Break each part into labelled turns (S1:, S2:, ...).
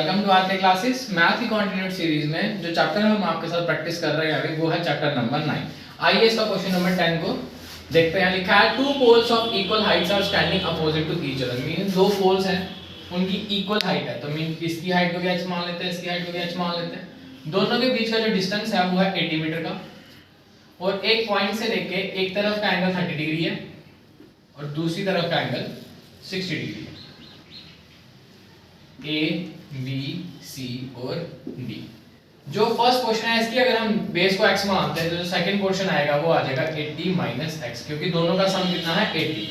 S1: Welcome to are के classes. Math की continued series में जो चैप्टर हम आपके साथ प्रैक्टिस कर रहे हैं अभी वो है चैप्टर नंबर 9। आइए इसका क्वेश्चन नंबर 10 को देखते हैं। लिखा है two poles of equal heights are standing opposite to each other. Mean दो पोल्स हैं उनकी इक्वल हाइट है, तो मीन इसकी हाइट को भी h मान लेते हैं, इसकी हाइट को भी h मान लेते हैं। दोनों के बीच का जो डिस्टेंस है वो है 80 मीटर का और एक पॉइंट से लेके एक तरफ का एंगल 30 डिग्री है और दूसरी तरफ का एंगल 60 डिग्री है। A, B, C और D। जो फर्स्ट क्वेश्चन है इसकी अगर हम बेस को x मानते हैं तो जो सेकंड क्वेश्चन आएगा वो आ जाएगा 80 माइनस x, क्योंकि दोनों का सम कितना है 80।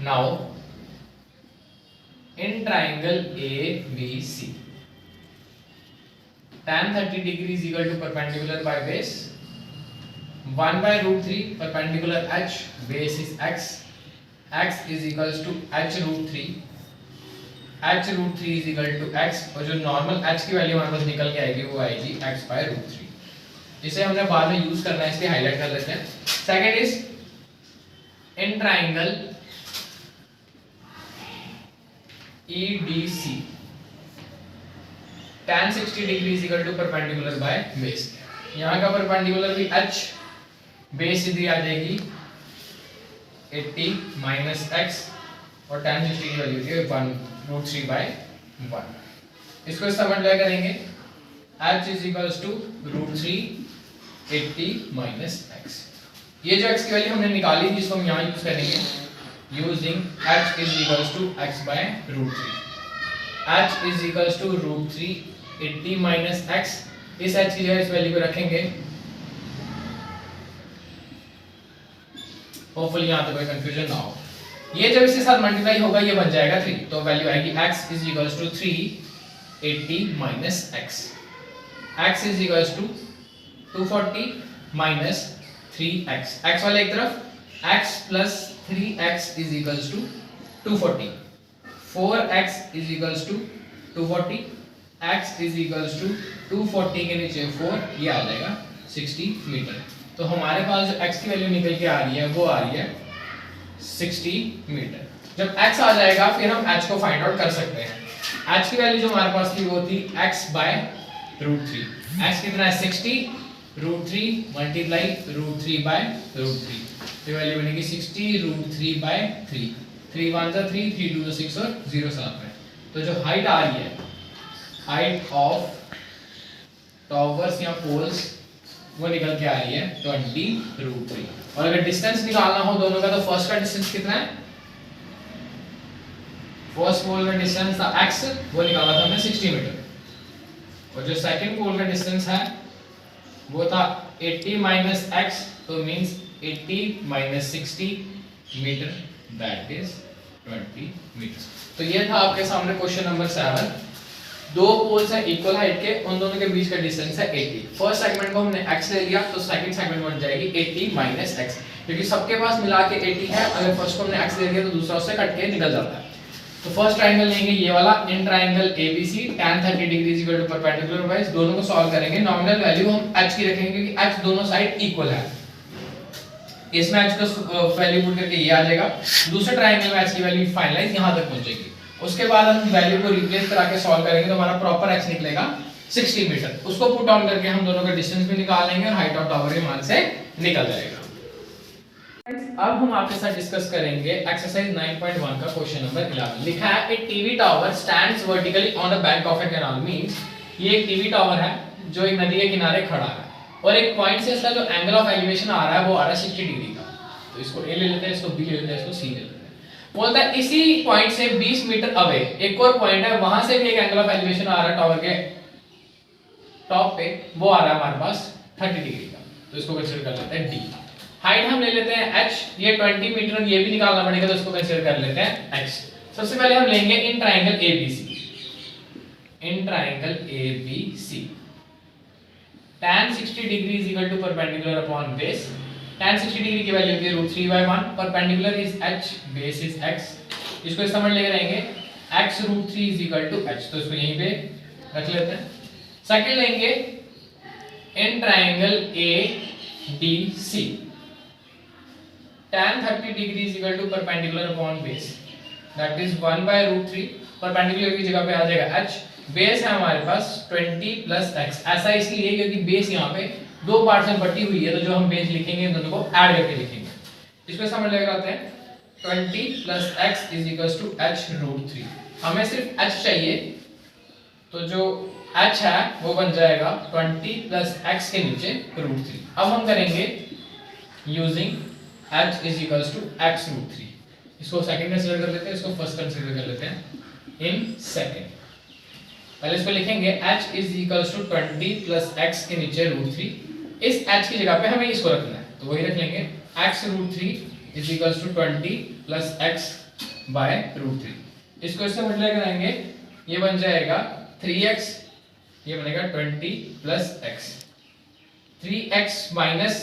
S1: Now in triangle ABC tan 30 degree is equal to perpendicular by base 1/√3 perpendicular h base is x is equals to h√3 h√3 is equal to x और जो नॉर्मल h की वैल्यू हमारे पास निकल के आएगी वो आएगी x/√3। इसे हमने बाद में यूज करना है इसलिए हाईलाइट कर लेते हैं। Second is in triangle EDC tan 60 degree is equal to perpendicular by base. यहां का परपेंडिकुलर भी h, बेस सीधी आ जाएगी 80 माइनस x और tan 60 की वैल्यू है 1√3/1। इसको इससे मल्टीप्लाई करेंगे h is equals to √3 80 minus x। ये जो x की वैल्यू हमने निकाली थी इसको हम यहाँ यूज करेंगे using h is equals to x/√3। h is equals to √3 80 minus x। इस h की जगह इस वैल्यू को रखेंगे। होपफुली यहाँ तक कोई कंफ्यूजन ना हो। ये जब इसके साथ मल्टीप्लाई होगा ये बन जाएगा 3, तो वैल्यू आएगी x is equals to 380 minus x is equals to 240 minus 3x। x वाले एक तरफ x plus 3x is equals to 240, 4x is equals to 240, x is equals to 240 के नीचे 4, ये आ जाएगा 60 मीटर। तो हमारे पास जो x की वैल्यु निकल के आ रही है वो आ रही है 60 मीटर। जब x आ जाएगा फिर हम h को फाइंड आउट कर सकते हैं। h की वैल्यू जो हमारे पास थी वो थी x/√3। x कितना है 60, √3 मल्टीप्लाई √3/√3, तो वैल्यू बनेगी 60 √3/3। 3 1 जा 3, 3 2 6 और 0 साथ में। तो जो हाइट आ रही है, हाइट ऑफ टॉवर्स या पोल्स वो निकल के आ रही है 20√3। और अगर डिस्टेंस निकालना हो दोनों का तो फर्स्ट का डिस्टेंस कितना है, फर्स्ट पोल का डिस्टेंस था x, वो निकाला था हमने 60 मीटर और जो सेकंड पोल का डिस्टेंस है वो था 80 माइनस x, तो means 80 minus 60 metre, that is 20 metre. तो ये था आपके सामने क्वेश्चन नंबर 7। दो पोल्स हैं इक्वल हाइट के, उन दोनों के बीच का डिस्टेंस है 80। फर्स्ट सेगमेंट को हमने x ले लिया तो सेकंड सेगमेंट बन जाएगी 80 माइनस x, क्योंकि सबके पास मिला के 80 है। अगर फर्स्ट को हमने x ले लिया तो दूसरा उससे कट के निकल जाता है। तो फर्स्ट ट्रायंगल लेंगे ये वाला in triangle ABC tan 30 degree is equal to perpendicular wise. दोनों को सॉल्व करेंगे। नॉमिनल वैल्यू हम h की रखेंगे क्योंकि h दोनों साइड इक्वल है। इसमें h का वैल्यू पुट करके ये आ जाएगा। दूसरे ट्रायंगल में h की वैल्यू फाइनलाइज यहां तक पहुंचेगी। उसके बाद हम वैल्यू को रिप्लेस करा के सॉल्व करेंगे तो हमारा प्रॉपर x निकलेगा 60 मीटर। उसको पुट ऑन करके हम दोनों का डिस्टेंस भी निकाल लेंगे और हाइट ऑफ टावर भी मान से निकल जाएगा। अब हम आपके साथ डिस्कस करेंगे एक्सरसाइज 9.1 का क्वेश्चन नंबर 11। लिखा है a TV tower stands vertically on the bank of a canal. Means ये एक टीवी टावर है जो एक नदी के किनारे खड़ा है और एक पॉइंट से इसका जो एंगल ऑफ एलिवेशन आ रहा है वो आ रहा है 60 डिग्री का। तो इसको A ले लेते हैं, इसको B ले लेते हैं, इसको C ले लेते हैं। बोलता है इसी पॉइंट से 20 मीटर अवे एक और पॉइंट है, वहां से भी एक एंगल ऑफ एलिवेशन आ रहा है टावर के टॉप पे, वो आ रहा है हमारे पास 30 डिग्री का। तो इसको कंसीडर कर लेते हैं D। हाइट हम ले लेते हैं h, ये 20 मीटर, ये भी निकालना पड़ेगा तो इसको कंसीडर कर लेते हैं x। सबसे पहले हम लेंगे in triangle ABC। In triangle ABC tan 60 degree is equal to perpendicular upon base. tan 60 degree की वैल्यू होती है √3/1, perpendicular is h, base is x। इसको इस्तेमाल लेके रहेंगे x√3 is equal to h, तो इसको यहीं पे रख लेते हैं। सेकंड लेंगे in triangle ADC tan 30 degree is equal to perpendicular upon base, that is 1/√3। Perpendicular की जगह पे आ जाएगा h, बेस है हमारे पास 20 प्लस एक्स, ऐसा इसलिए क्योंकि बेस यहाँ पे दो पार्ट्स में बटी हुई है, तो जो हम बेस लिखेंगे दोनों को ऐड करके लिखेंगे। इसमें समझ लेकर आते हैं 20 plus x is equal to h root 3। हमें सिर्फ एच चाहिए, तो जो एच है वो बन जाएगा 20 प्लस एक्स के नीचे रूट 3। अब हम करेंगे using h is equal to x root 3। इसको सेकंड कंसीडर कर लेते हैं, इसको फर्स्ट कंसीडर कर लेते हैं इन सेकंड। पहले इसको लिखेंगे h is equal to 20 plus x के नीचे रूट 3। इस h की जगह पे हमें इसको रखना है, तो वही रख लेंगे x root 3 is equal to 20 plus x by root 3। इसको इससे मल्टीप्लाई कराएंगे, ये बन जाएगा 3x, ये बनेगा 20 प्लस x। 3x minus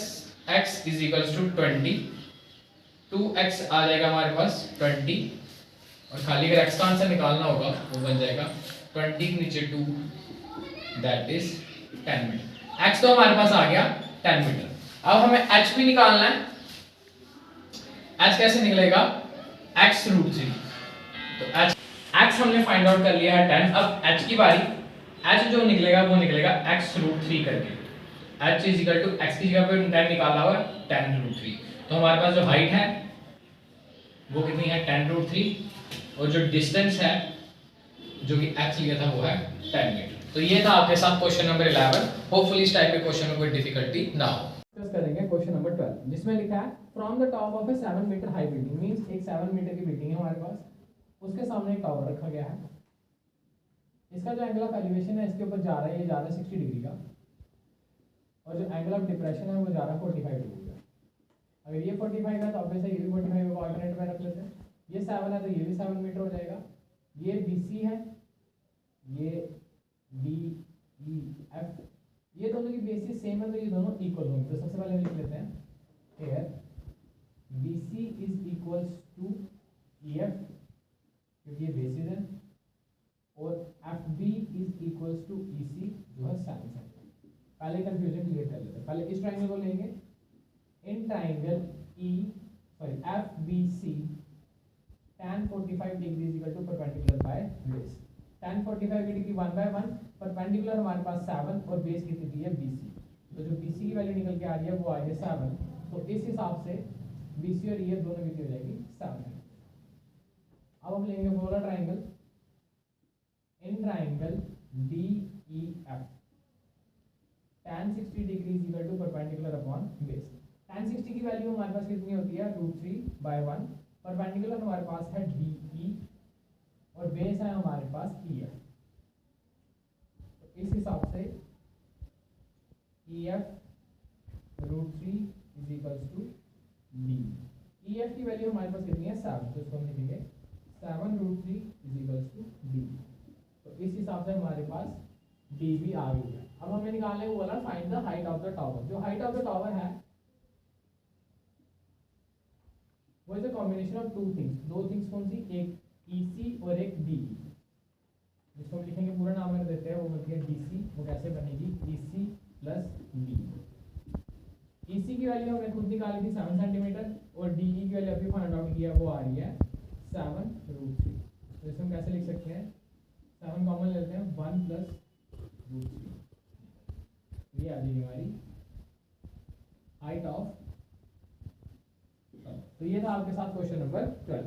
S1: x is equal to 20, 2x आ जाएगा हमारे पास 20, और खाली अगर x का आंसर निकालना होगा वो बन जाएगा 20 के नीचे 2, दैट इज 10 मीटर। x तो हमारे पास आ गया 10 मीटर। अब हमें h भी निकालना है। h कैसे निकलेगा? x root 3। तो x हमने फाइंड आउट कर लिया है 10। अब h की बारी, h जो निकलेगा वो निकलेगा x रूट 3 करके। h is equal to x की जगह पे 10 निकाला हुआ 10 रूट 3। तो हमारे पास जो हाइट है वो कितनी है? 10 रूट 3, और जो डिस्टेंस है जो कि x लिया था वो है 10 मीटर। तो ये था आपके साथ क्वेश्चन नंबर 11। होपफुली इस टाइप के क्वेश्चन में कोई डिफिकल्टी ना हो। डिस्कस करेंगे क्वेश्चन नंबर 12, जिसमें लिखा है from the top of a 7 metre high building. Means एक 7 मीटर की बिल्डिंग है हमारे पास, उसके सामने एक टावर रखा गया है। इसका जो एंगल ऑफ एलिवेशन है इसके ऊपर जा रहा है, ये जा रहा है 60 डिग्री का, और जो एंगल ऑफ डिप्रेशन है वो जा रहा है 45 डिग्री का। अगर ये 45 है तो ऑब्वियस है ये भी 45 होगा, ऑल्टरनेट में रख लेते हैं। ये 7 है तो ये भी 7 मीटर हो जाएगा। ये BC है, ये DEF, ये दोनों की बेसिस सेम है तो ये दोनों इक्वल होंगे। तो सबसे पहले लिख लेते हैं here BC is equals to EF, क्योंकि ये बेसिस है, और FB is equals to EC जो है साइन है। पहले कंफ्यूजन क्लियर कर लेते हैं। पहले इस ट्रायंगल को लेंगे, in triangle FBC tan 45 degree is equal to perpendicular by base. tan 45 की डिग्री 1/1, परपेंडिकुलर हमारे पास 7 और बेस की डिग्री है BC। तो जो BC की वैल्यू निकल के आ रही है वो आ रही है 7। तो इस हिसाब से BC और EF दोनों की हो जाएगी 7। अब हम लेंगे वो वाला triangle, in triangle DEF tan 60 degree is equal to perpendicular upon base. tan 60 की वैल्यू हमारे पास कितनी होती है? √3/1। परपेंडिकुलर हमारे पास है DE और बेस है हमारे पास EF। तो इस हिसाब से EF √3 is equals to D। EF की वैल्यू हमारे पास कितनी है? 7। तो इसको हम लिखेंगे 7 √3 इज इक्वल्स टू D। तो इस हिसाब से हमारे पास D भी आ गई है। अब हमें निकालना है वो वाला find the height of the tower. जो हाइट ऑफ द टावर है वो is a combination of two things. दो थिंग्स कौन सी? एक EC और एक DE। जिसको हम लिखेंगे पूरा नाम कर देते हैं, वो बनती है DC। वो कैसे बनेगी? EC plus DE। EC की वैल्यू हमने खुद निकाली थी 7 सेंटीमीटर, और DE की वैल्यू अभी फाइंड आउट किया वो आ रही है 7 √3। तो इसे हम कैसे लिख सकते हैं? 7 कॉमन लेते हैं, 1 प्लस √3। ये आ जाएगी हमारी हाइट ऑफ। तो ये था आपके साथ क्वेश्चन नंबर 12।